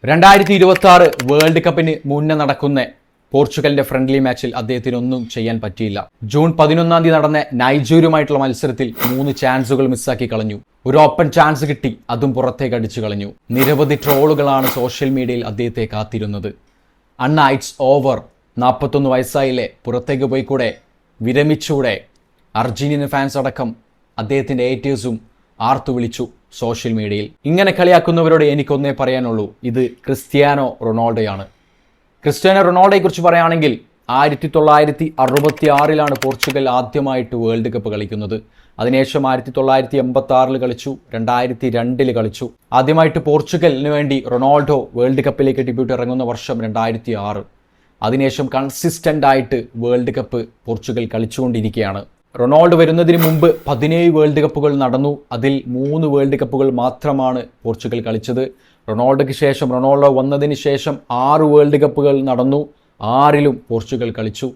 2026 world കപ്പിന് മുന്നേ നടക്കുന്ന പോർച്ചുഗലിന്റെ ഫ്രണ്ട്ലി മാച്ചിൽ അദ്ദേഹത്തിന് ഒന്നും ചെയ്യാൻ പറ്റിയില്ല. ജൂൺ 11 നടന്ന നൈജീരിയുമായിട്ടുള്ള മത്സരത്തിൽ 3 ചാൻസുകൾ മിസ്സാക്കി കളഞ്ഞു. ഒരു ഓപ്പൺ ചാൻസ് കിട്ടി, അതും പുറത്തേക്ക് അടിച്ചു കളഞ്ഞു. നിരവധി ട്രോളുകളാണ് സോഷ്യൽ മീഡിയയിൽ അദ്ദേഹത്തെ കാത്തിരുന്നത്. അണ്ണ ഇറ്റ്സ് ഓവർ, 41 വയസ്സായില്ലേ, പുറത്തേക്ക് പോയിക്കൂടെ, വിരമിച്ചൂടെ. അർജന്റീന ഫാൻസ് അടക്കം അദ്ദേഹത്തിന്റെ ഏറ്റേഴ്സും ആർത്തു വിളിച്ചു സോഷ്യൽ മീഡിയയിൽ. ഇങ്ങനെ കളിയാക്കുന്നവരോട് എനിക്കൊന്നേ പറയാനുള്ളൂ, ഇത് ക്രിസ്ത്യാനോ റൊണാൾഡോയാണ്. ക്രിസ്ത്യാനോ റൊണാൾഡോയെ കുറിച്ച് പറയുകയാണെങ്കിൽ 1966 പോർച്ചുഗൽ ആദ്യമായിട്ട് വേൾഡ് കപ്പ് കളിക്കുന്നത്. അതിനുശേഷം 1986 കളിച്ചു, 2002 കളിച്ചു. ആദ്യമായിട്ട് പോർച്ചുഗലിന് വേണ്ടി റൊണാൾഡോ വേൾഡ് കപ്പിലേക്ക് ഡെബ്യൂട്ട് ഇറങ്ങുന്ന വർഷം 2006. അതിനുശേഷം കൺസിസ്റ്റന്റ് ആയിട്ട് വേൾഡ് കപ്പ് പോർച്ചുഗൽ കളിച്ചുകൊണ്ടിരിക്കുകയാണ്. റൊണാൾഡോ വരുന്നതിന് മുമ്പ് 17 വേൾഡ് കപ്പുകൾ നടന്നു. അതിൽ 3 വേൾഡ് കപ്പുകൾ മാത്രമാണ് പോർച്ചുഗൽ കളിച്ചത്. റൊണാൾഡോ വന്നതിന് ശേഷം 6 വേൾഡ് കപ്പുകൾ നടന്നു. 6ലും പോർച്ചുഗൽ കളിച്ചു.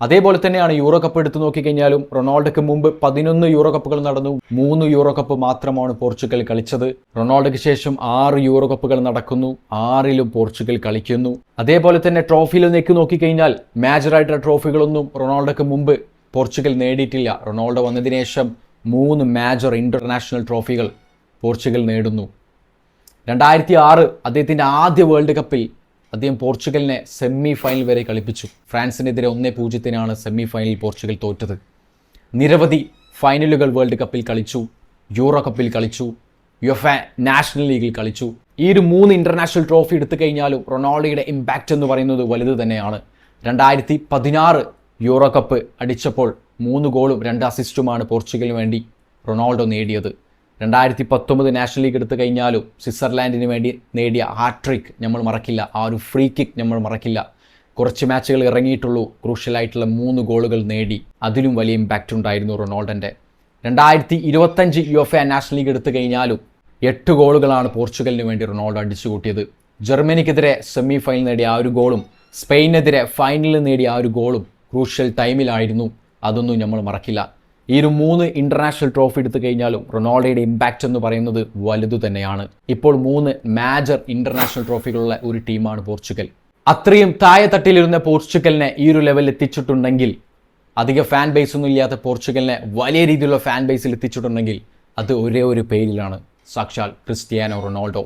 അതേപോലെ തന്നെയാണ് യൂറോ കപ്പ് എടുത്തു നോക്കിക്കഴിഞ്ഞാലും റൊണാൾഡോയ്ക്ക് മുമ്പ് 11 യൂറോ കപ്പുകൾ നടന്നു. 3 യൂറോ കപ്പ് മാത്രമാണ് പോർച്ചുഗൽ കളിച്ചത്. റൊണാൾഡോയ്ക്ക് ശേഷം 6 യൂറോ കപ്പുകൾ നടക്കുന്നു. 6ലും പോർച്ചുഗൽ കളിക്കുന്നു. അതേപോലെ തന്നെ ട്രോഫിയിൽ നോക്കിക്കഴിഞ്ഞാൽ മേജറായിട്ടുള്ള ട്രോഫികളൊന്നും റൊണാൾഡോയ്ക്ക് മുമ്പ് പോർച്ചുഗൽ നേടിയിട്ടില്ല. റൊണാൾഡോ വന്നതിന് ശേഷം 3 മേജർ ഇന്റർനാഷണൽ ട്രോഫികൾ പോർച്ചുഗൽ നേടുന്നു. 2006 അദ്ദേഹത്തിൻ്റെ ആദ്യ വേൾഡ് കപ്പിൽ അദ്ദേഹം പോർച്ചുഗലിനെ സെമി ഫൈനൽ വരെ കളിപ്പിച്ചു. ഫ്രാൻസിനെതിരെ 1-0 സെമി ഫൈനലിൽ പോർച്ചുഗൽ തോറ്റത്. നിരവധി ഫൈനലുകൾ വേൾഡ് കപ്പിൽ കളിച്ചു, യൂറോ കപ്പിൽ കളിച്ചു, യുഎഫ നാഷണൽ ലീഗിൽ കളിച്ചു. ഈ ഒരു 3 ഇന്റർനാഷണൽ ട്രോഫി എടുത്തു കഴിഞ്ഞാലും റൊണാൾഡോയുടെ ഇമ്പാക്റ്റ് എന്ന് പറയുന്നത് വലുത് തന്നെയാണ്. 2016 യൂറോ കപ്പ് അടിച്ചപ്പോൾ 3 ഗോളും 2 അസിസ്റ്റുമാണ് പോർച്ചുഗലിന് വേണ്ടി റൊണാൾഡോ നേടിയത്. 2019 നാഷണൽ ലീഗ് എടുത്തു കഴിഞ്ഞാലും സ്വിറ്റ്സർലാൻഡിന് വേണ്ടി നേടിയ ഹാട്രിക് നമ്മൾ മറക്കില്ല. ആ ഒരു ഫ്രീ കിക്ക് നമ്മൾ മറക്കില്ല. കുറച്ച് മാച്ചുകൾ ഇറങ്ങിയിട്ടുള്ളൂ, ക്രൂഷ്യലായിട്ടുള്ള 3 ഗോളുകൾ നേടി. അതിലും വലിയ ഇമ്പാക്റ്റ് ഉണ്ടായിരുന്നു റൊണാൾഡോൻ്റെ. 2025 യുഎഫ നാഷണൽ ലീഗ് എടുത്തു കഴിഞ്ഞാലും 8 ഗോളുകളാണ് പോർച്ചുഗലിന് വേണ്ടി റൊണാൾഡോ അടിച്ചു കൂട്ടിയത്. ജർമ്മനിക്കെതിരെ സെമി ഫൈനൽ നേടിയ ആ ഒരു ഗോളും സ്പെയിനെതിരെ ഫൈനലിൽ നേടിയ ആ ഒരു ഗോളും ക്രൂഷ്യൽ ടൈമിലായിരുന്നു. അതൊന്നും നമ്മൾ മറക്കില്ല. ഈ ഒരു 3 ഇന്റർനാഷണൽ ട്രോഫി എടുത്തു കഴിഞ്ഞാലും റൊണാൾഡോയുടെ ഇമ്പാക്റ്റ് എന്ന് പറയുന്നത് വലുതു തന്നെയാണ്. ഇപ്പോൾ 3 മേജർ ഇന്റർനാഷണൽ ട്രോഫികളുള്ള ഒരു ടീമാണ് പോർച്ചുഗൽ. അത്രയും താഴെത്തട്ടിലിരുന്ന പോർച്ചുഗലിനെ ഈ ഒരു ലെവലിൽ എത്തിച്ചിട്ടുണ്ടെങ്കിൽ, അധിക ഫാൻ ബേസ് ഒന്നും ഇല്ലാത്ത പോർച്ചുഗലിനെ വലിയ രീതിയിലുള്ള ഫാൻ ബേസിൽ എത്തിച്ചിട്ടുണ്ടെങ്കിൽ അത് ഒരേ ഒരു പേരിലാണ്, സാക്ഷാൽ ക്രിസ്ത്യാനോ റൊണാൾഡോ.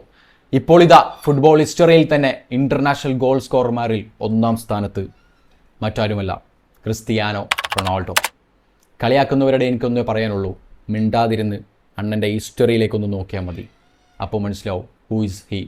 ഇപ്പോൾ ഇതാ ഫുട്ബോൾ ഹിസ്റ്ററിയിൽ തന്നെ ഇന്റർനാഷണൽ ഗോൾ സ്കോറർമാരിൽ 1ാം സ്ഥാനത്ത് മറ്റാരുമല്ല, ക്രിസ്ത്യാനോ റൊണാൾഡോ. കളിയാക്കുന്നവരുടെ എനിക്കൊന്നേ പറയാനുള്ളൂ, മിണ്ടാതിരുന്ന് അണ്ണൻ്റെ ഹിസ്റ്ററിയിലേക്കൊന്ന് നോക്കിയാൽ മതി. അപ്പോൾ മനസ്സിലാവും ഹൂ ഈസ് ഹീ.